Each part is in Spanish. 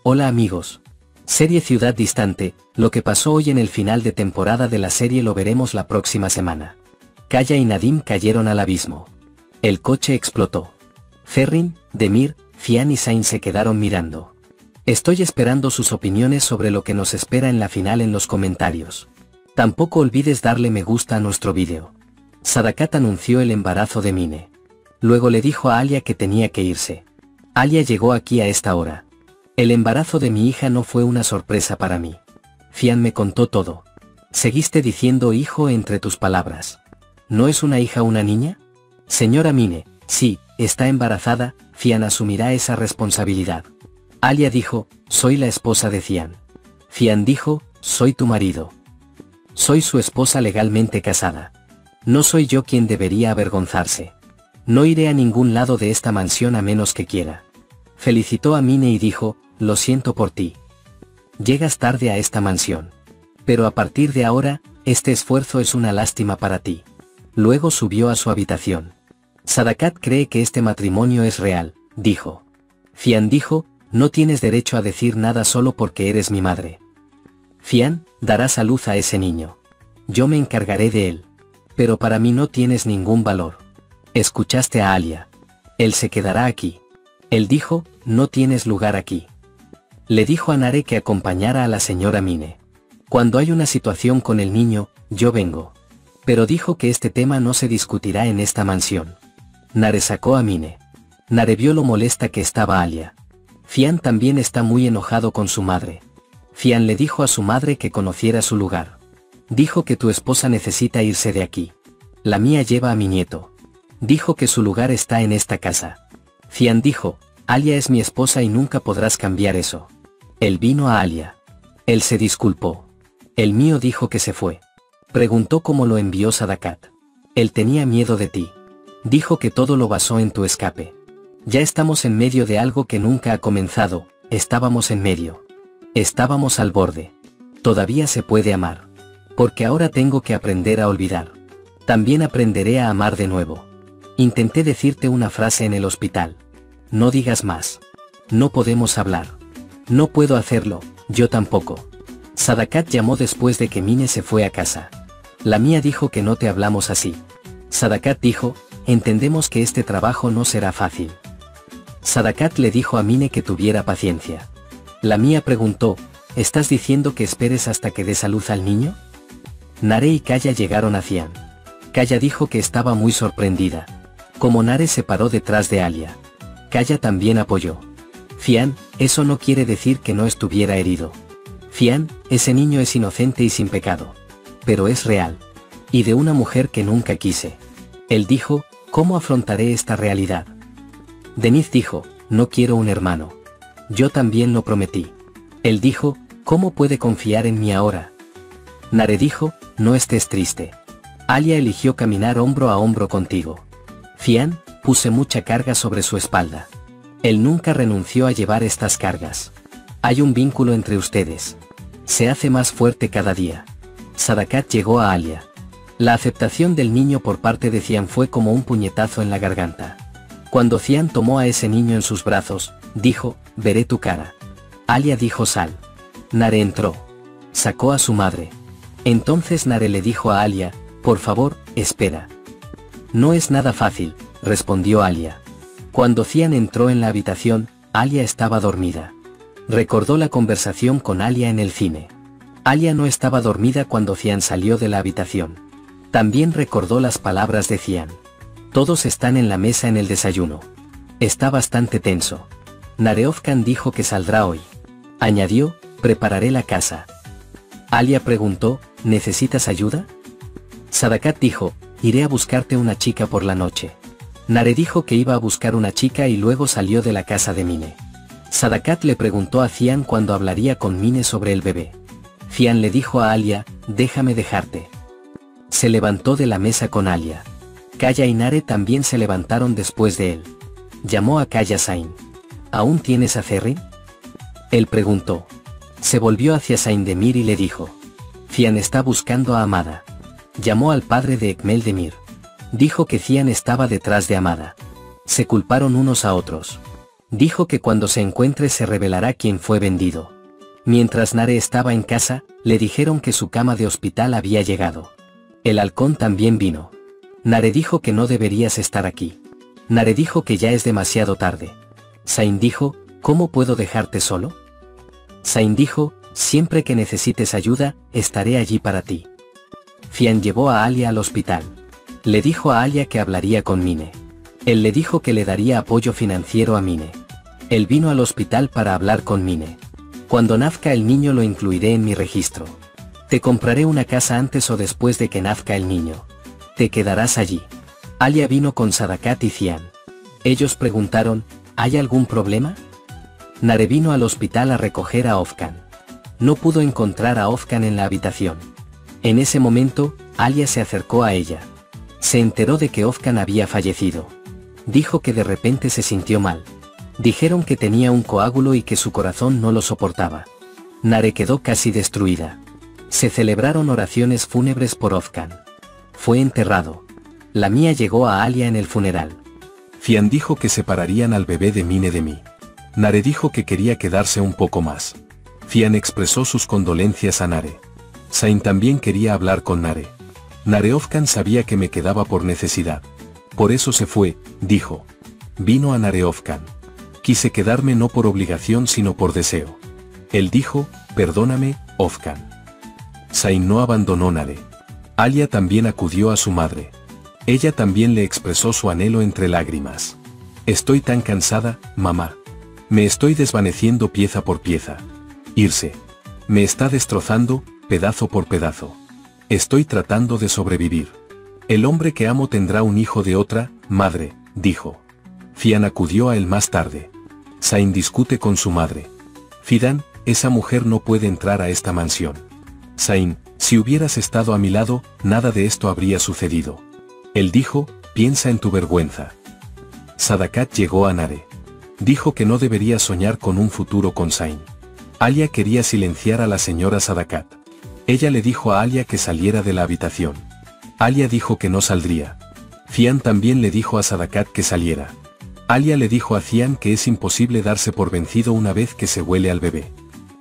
Hola amigos. Serie Ciudad Distante, lo que pasó hoy en el final de temporada de la serie lo veremos la próxima semana. Kaya y Nadim cayeron al abismo. El coche explotó. Ferrin, Demir, Fian y Zayn se quedaron mirando. Estoy esperando sus opiniones sobre lo que nos espera en la final en los comentarios. Tampoco olvides darle me gusta a nuestro vídeo. Sadakat anunció el embarazo de Mine. Luego le dijo a Alia que tenía que irse. Alia llegó aquí a esta hora. El embarazo de mi hija no fue una sorpresa para mí. Fian me contó todo. Seguiste diciendo hijo entre tus palabras. ¿No es una hija una niña? Señora Mine, sí, está embarazada, Fian asumirá esa responsabilidad. Alia dijo, soy la esposa de Fian. Fian dijo, soy tu marido. Soy su esposa legalmente casada. No soy yo quien debería avergonzarse. No iré a ningún lado de esta mansión a menos que quiera. Felicitó a Mine y dijo, lo siento por ti. Llegas tarde a esta mansión. Pero a partir de ahora, este esfuerzo es una lástima para ti. Luego subió a su habitación. Sadakat cree que este matrimonio es real, dijo. Fian dijo, no tienes derecho a decir nada solo porque eres mi madre. Fian, darás a luz a ese niño. Yo me encargaré de él. Pero para mí no tienes ningún valor. Escuchaste a Alia. Él se quedará aquí. Él dijo, no tienes lugar aquí. Le dijo a Nare que acompañara a la señora Mine. Cuando hay una situación con el niño, yo vengo. Pero dijo que este tema no se discutirá en esta mansión. Nare sacó a Mine. Nare vio lo molesta que estaba Alia. Fian también está muy enojado con su madre. Fian le dijo a su madre que conociera su lugar. Dijo que tu esposa necesita irse de aquí. La mía lleva a mi nieto. Dijo que su lugar está en esta casa. Fian dijo, Alia es mi esposa y nunca podrás cambiar eso. Él vino a Alia. Él se disculpó. El mío dijo que se fue. Preguntó cómo lo envió Sadakat. Él tenía miedo de ti. Dijo que todo lo basó en tu escape. Ya estamos en medio de algo que nunca ha comenzado, estábamos en medio. Estábamos al borde. Todavía se puede amar. Porque ahora tengo que aprender a olvidar. También aprenderé a amar de nuevo. Intenté decirte una frase en el hospital. No digas más. No podemos hablar. No puedo hacerlo, yo tampoco. Sadakat llamó después de que Mine se fue a casa. La mía dijo que no te hablamos así. Sadakat dijo, entendemos que este trabajo no será fácil. Sadakat le dijo a Mine que tuviera paciencia. La mía preguntó, ¿estás diciendo que esperes hasta que dé a luz al niño? Nare y Kaya llegaron a Fian. Kaya dijo que estaba muy sorprendida. Como Nare se paró detrás de Alia. Kaya también apoyó. Fian, eso no quiere decir que no estuviera herido. Fian, ese niño es inocente y sin pecado. Pero es real. Y de una mujer que nunca quise. Él dijo, ¿cómo afrontaré esta realidad? Denise dijo, no quiero un hermano. Yo también lo prometí. Él dijo, ¿cómo puede confiar en mí ahora? Nare dijo, no estés triste. Alia eligió caminar hombro a hombro contigo. Fian, puse mucha carga sobre su espalda. Él nunca renunció a llevar estas cargas. Hay un vínculo entre ustedes. Se hace más fuerte cada día. Sadakat llegó a Alia. La aceptación del niño por parte de Fian fue como un puñetazo en la garganta. Cuando Fian tomó a ese niño en sus brazos, dijo, veré tu cara. Alia dijo sal. Nare entró. Sacó a su madre. Entonces Nare le dijo a Alia, por favor, espera. No es nada fácil, respondió Alia. Cuando Fian entró en la habitación, Alia estaba dormida. Recordó la conversación con Alia en el cine. Alia no estaba dormida cuando Fian salió de la habitación. También recordó las palabras de Fian. Todos están en la mesa en el desayuno. Está bastante tenso. Nareovkan dijo que saldrá hoy. Añadió, prepararé la casa. Alia preguntó, ¿necesitas ayuda? Sadakat dijo, iré a buscarte una chica por la noche. Nare dijo que iba a buscar una chica y luego salió de la casa de Mine. Sadakat le preguntó a Fian cuándo hablaría con Mine sobre el bebé. Fian le dijo a Alia, déjame dejarte. Se levantó de la mesa con Alia. Kaya y Nare también se levantaron después de él. Llamó a Kaya Zayn. ¿Aún tienes a Ferrin? Él preguntó. Se volvió hacia Zayn Demir y le dijo. Fian está buscando a Amada. Llamó al padre de Ekmel Demir. Dijo que Fian estaba detrás de Amada. Se culparon unos a otros. Dijo que cuando se encuentre se revelará quién fue vendido. Mientras Nare estaba en casa, le dijeron que su cama de hospital había llegado. El halcón también vino. Nare dijo que no deberías estar aquí. Nare dijo que ya es demasiado tarde. Zain dijo, ¿cómo puedo dejarte solo? Zain dijo, siempre que necesites ayuda, estaré allí para ti. Fian llevó a Alia al hospital. Le dijo a Alia que hablaría con Mine. Él le dijo que le daría apoyo financiero a Mine. Él vino al hospital para hablar con Mine. Cuando nazca el niño lo incluiré en mi registro. Te compraré una casa antes o después de que nazca el niño. Te quedarás allí. Alia vino con Sadakat y Fian. Ellos preguntaron, ¿hay algún problema? Nare vino al hospital a recoger a Ofkan. No pudo encontrar a Ofkan en la habitación. En ese momento, Alia se acercó a ella. Se enteró de que Ofkan había fallecido. Dijo que de repente se sintió mal. Dijeron que tenía un coágulo y que su corazón no lo soportaba. Nare quedó casi destruida. Se celebraron oraciones fúnebres por Ofkan. Fue enterrado. La mía llegó a Alia en el funeral. Fian dijo que separarían al bebé de Mine de mí. Nare dijo que quería quedarse un poco más. Fian expresó sus condolencias a Nare. Zain también quería hablar con Nare. Nare Ofkan sabía que me quedaba por necesidad. Por eso se fue, dijo. Vino a Nare Ofkan. Quise quedarme no por obligación sino por deseo. Él dijo, perdóname, Ofkan. Zain no abandonó Nare. Alia también acudió a su madre. Ella también le expresó su anhelo entre lágrimas. Estoy tan cansada, mamá. Me estoy desvaneciendo pieza por pieza. Irse. Me está destrozando, pedazo por pedazo. Estoy tratando de sobrevivir. El hombre que amo tendrá un hijo de otra, madre, dijo. Fian acudió a él más tarde. Zain discute con su madre. Fidan, esa mujer no puede entrar a esta mansión. Zain, si hubieras estado a mi lado, nada de esto habría sucedido. Él dijo, piensa en tu vergüenza. Sadakat llegó a Nare. Dijo que no debería soñar con un futuro con Zain. Alia quería silenciar a la señora Sadakat. Ella le dijo a Alia que saliera de la habitación. Alia dijo que no saldría. Fian también le dijo a Sadakat que saliera. Alia le dijo a Fian que es imposible darse por vencido una vez que se huele al bebé.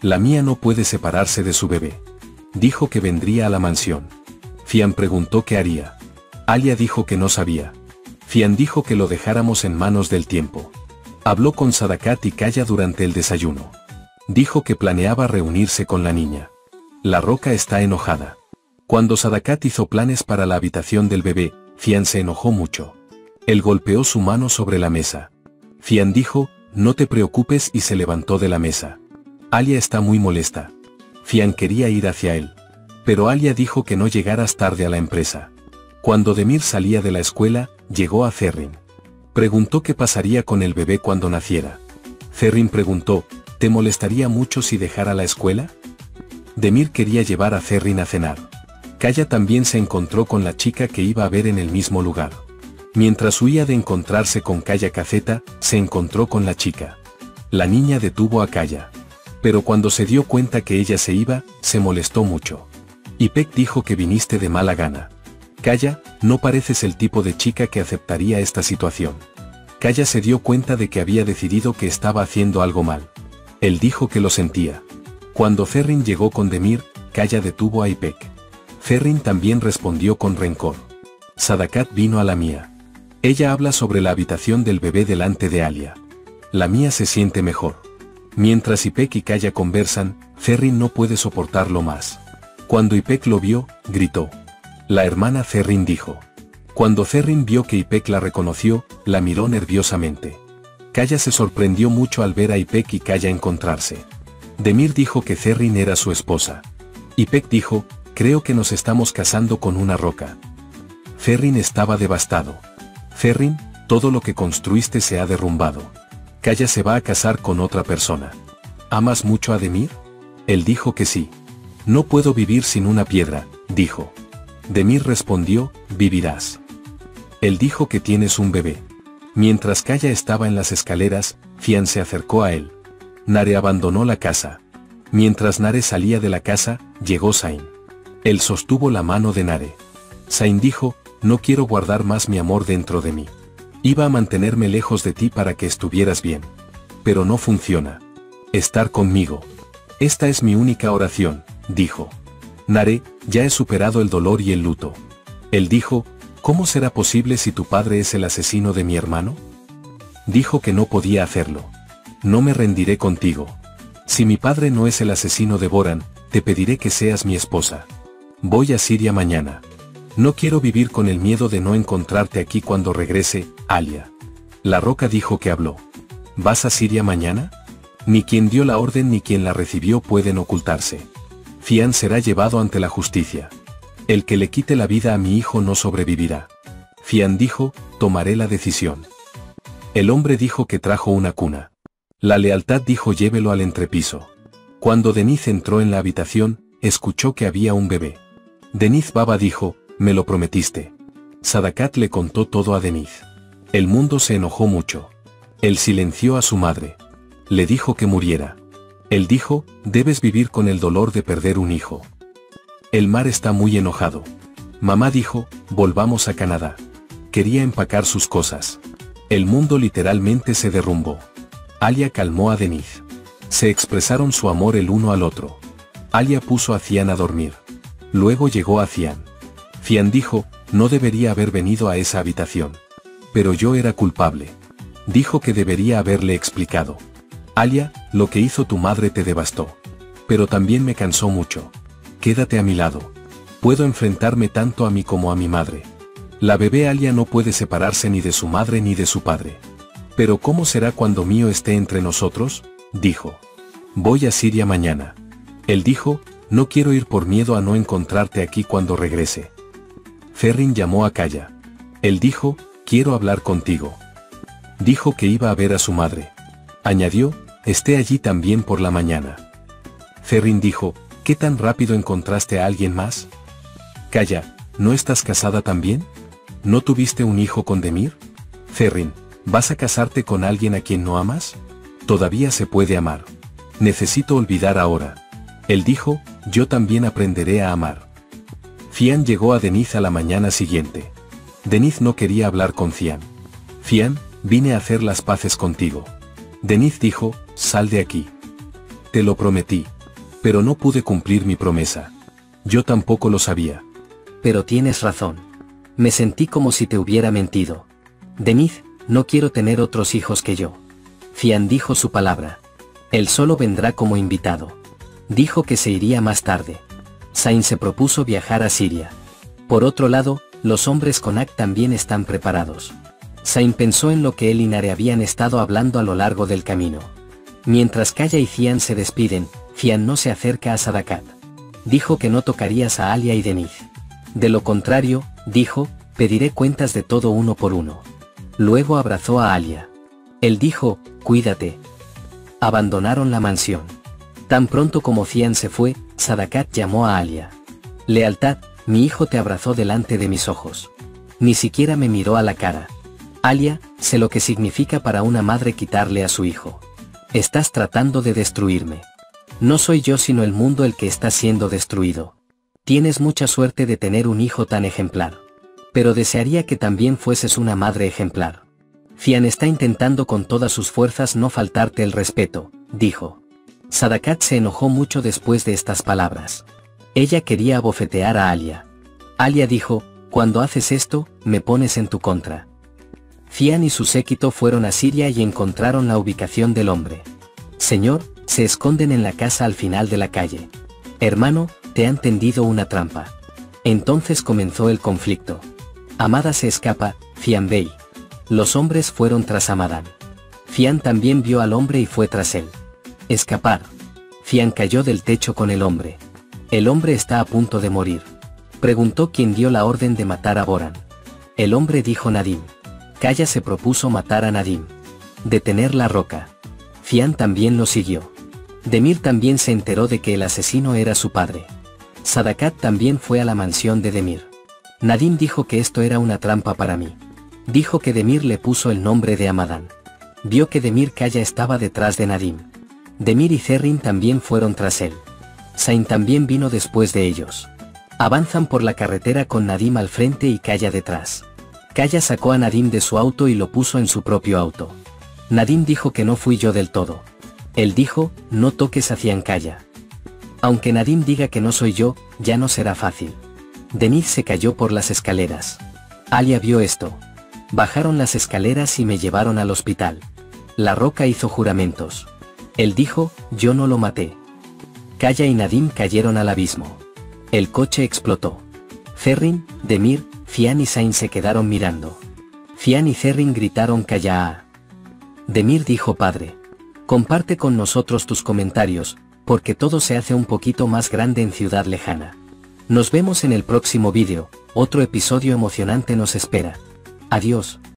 La mía no puede separarse de su bebé. Dijo que vendría a la mansión. Fian preguntó qué haría. Alia dijo que no sabía. Fian dijo que lo dejáramos en manos del tiempo. Habló con Sadakat y Kaya durante el desayuno. Dijo que planeaba reunirse con la niña. La roca está enojada. Cuando Sadakat hizo planes para la habitación del bebé, Fian se enojó mucho. Él golpeó su mano sobre la mesa. Fian dijo, no te preocupes y se levantó de la mesa. Alia está muy molesta. Fian quería ir hacia él. Pero Alia dijo que no llegaras tarde a la empresa. Cuando Demir salía de la escuela, llegó a Zerrin. Preguntó qué pasaría con el bebé cuando naciera. Zerrin preguntó, ¿te molestaría mucho si dejara la escuela? Demir quería llevar a Zerrin a cenar. Kaya también se encontró con la chica que iba a ver en el mismo lugar. Mientras huía de encontrarse con Kaya Kaceta, se encontró con la chica. La niña detuvo a Kaya. Pero cuando se dio cuenta que ella se iba, se molestó mucho. Ipek dijo que viniste de mala gana. Kaya, no pareces el tipo de chica que aceptaría esta situación. Kaya se dio cuenta de que había decidido que estaba haciendo algo mal. Él dijo que lo sentía. Cuando Zerrin llegó con Demir, Kaya detuvo a Ipek. Zerrin también respondió con rencor. Sadakat vino a la mía. Ella habla sobre la habitación del bebé delante de Alia. La mía se siente mejor. Mientras Ipek y Kaya conversan, Zerrin no puede soportarlo más. Cuando Ipek lo vio, gritó. La hermana Zerrin dijo. Cuando Zerrin vio que Ipek la reconoció, la miró nerviosamente. Kaya se sorprendió mucho al ver a Ipek y Kaya encontrarse. Demir dijo que Zerrin era su esposa. Ipek dijo, creo que nos estamos casando con una roca. Zerrin estaba devastado. Zerrin, todo lo que construiste se ha derrumbado. Kaya se va a casar con otra persona. ¿Amas mucho a Demir? Él dijo que sí. No puedo vivir sin una piedra, dijo. Demir respondió, vivirás. Él dijo que tienes un bebé. Mientras Kaya estaba en las escaleras, Fian se acercó a él. Nare abandonó la casa. Mientras Nare salía de la casa, llegó Zain. Él sostuvo la mano de Nare. Zain dijo, no quiero guardar más mi amor dentro de mí. Iba a mantenerme lejos de ti para que estuvieras bien. pero no funciona. Estar conmigo. Esta es mi única oración, dijo. Nare, ya he superado el dolor y el luto. Él dijo, ¿cómo será posible si tu padre es el asesino de mi hermano? Dijo que no podía hacerlo. No me rendiré contigo. Si mi padre no es el asesino de Boran, te pediré que seas mi esposa. Voy a Siria mañana. No quiero vivir con el miedo de no encontrarte aquí cuando regrese, Alia. La roca dijo que habló. ¿Vas a Siria mañana? Ni quien dio la orden ni quien la recibió pueden ocultarse. Fian será llevado ante la justicia. El que le quite la vida a mi hijo no sobrevivirá. Fian dijo, tomaré la decisión. El hombre dijo que trajo una cuna. La lealtad dijo llévelo al entrepiso. Cuando Denith entró en la habitación, escuchó que había un bebé. Denith Baba dijo, me lo prometiste. Sadakat le contó todo a Denith. El mundo se enojó mucho. Él silenció a su madre. Le dijo que muriera. Él dijo, debes vivir con el dolor de perder un hijo. El mar está muy enojado. Mamá dijo, volvamos a Canadá. Quería empacar sus cosas. El mundo literalmente se derrumbó. Alia calmó a Denith. Se expresaron su amor el uno al otro. Alia puso a Fian a dormir. Luego llegó a Fian. Fian dijo, no debería haber venido a esa habitación. Pero yo era culpable. Dijo que debería haberle explicado. Alia, lo que hizo tu madre te devastó. Pero también me cansó mucho. Quédate a mi lado. Puedo enfrentarme tanto a mí como a mi madre. La bebé Alia no puede separarse ni de su madre ni de su padre. Pero ¿cómo será cuando Mío esté entre nosotros? Dijo. Voy a Siria mañana. Él dijo, no quiero ir por miedo a no encontrarte aquí cuando regrese. Ferrin llamó a Kaya. Él dijo, quiero hablar contigo. Dijo que iba a ver a su madre. Añadió, esté allí también por la mañana. Ferrin dijo, ¿qué tan rápido encontraste a alguien más? Kaya, ¿no estás casada también? ¿No tuviste un hijo con Demir? Ferrin, ¿vas a casarte con alguien a quien no amas? Todavía se puede amar. Necesito olvidar ahora. Él dijo, yo también aprenderé a amar. Fian llegó a Denith a la mañana siguiente. Denith no quería hablar con Fian. Fian, vine a hacer las paces contigo. Denith dijo, sal de aquí. Te lo prometí. Pero no pude cumplir mi promesa. Yo tampoco lo sabía. Pero tienes razón. Me sentí como si te hubiera mentido. Denith, no quiero tener otros hijos que yo. Fian dijo su palabra. Él solo vendrá como invitado. Dijo que se iría más tarde. Sain se propuso viajar a Siria. Por otro lado, los hombres Konak también están preparados. Sain pensó en lo que él y Nare habían estado hablando a lo largo del camino. Mientras Kaya y Fian se despiden, Fian no se acerca a Sadakat. Dijo que no tocarías a Alia y Denith. De lo contrario, dijo, pediré cuentas de todo uno por uno. Luego abrazó a Alia. Él dijo, cuídate. Abandonaron la mansión. Tan pronto como Fian se fue, Sadakat llamó a Alia. Lealtad, mi hijo te abrazó delante de mis ojos. Ni siquiera me miró a la cara. Alia, sé lo que significa para una madre quitarle a su hijo. Estás tratando de destruirme. No soy yo sino el mundo el que está siendo destruido. Tienes mucha suerte de tener un hijo tan ejemplar. Pero desearía que también fueses una madre ejemplar. Fian está intentando con todas sus fuerzas no faltarte el respeto, dijo. Sadakat se enojó mucho después de estas palabras. Ella quería abofetear a Alia. Alia dijo, cuando haces esto, me pones en tu contra. Fian y su séquito fueron a Siria y encontraron la ubicación del hombre. Señor, se esconden en la casa al final de la calle. Hermano, te han tendido una trampa. Entonces comenzó el conflicto. Amada se escapa, Fian Bey. Los hombres fueron tras Amadan. Fian también vio al hombre y fue tras él. Escapar. Fian cayó del techo con el hombre. El hombre está a punto de morir. Preguntó quién dio la orden de matar a Boran. El hombre dijo Nadim. Kaya se propuso matar a Nadim. Detener la roca. Fian también lo siguió. Demir también se enteró de que el asesino era su padre. Sadakat también fue a la mansión de Demir. Nadim dijo que esto era una trampa para mí. Dijo que Demir le puso el nombre de Amadan. Vio que Demir Kaya estaba detrás de Nadim. Demir y Zerrin también fueron tras él. Sain también vino después de ellos. Avanzan por la carretera con Nadim al frente y Kaya detrás. Kaya sacó a Nadim de su auto y lo puso en su propio auto. Nadim dijo que no fui yo del todo. Él dijo, no toques a Ciancaya. Aunque Nadim diga que no soy yo, ya no será fácil. Demir se cayó por las escaleras. Alia vio esto. Bajaron las escaleras y me llevaron al hospital. La Roca hizo juramentos. Él dijo, yo no lo maté. Kaya y Nadim cayeron al abismo. El coche explotó. Zerrin, Demir, Fian y Zain se quedaron mirando. Fian y Zerrin gritaron Kaya. Demir dijo, padre, comparte con nosotros tus comentarios, porque todo se hace un poquito más grande en Ciudad Lejana. Nos vemos en el próximo vídeo, otro episodio emocionante nos espera. Adiós.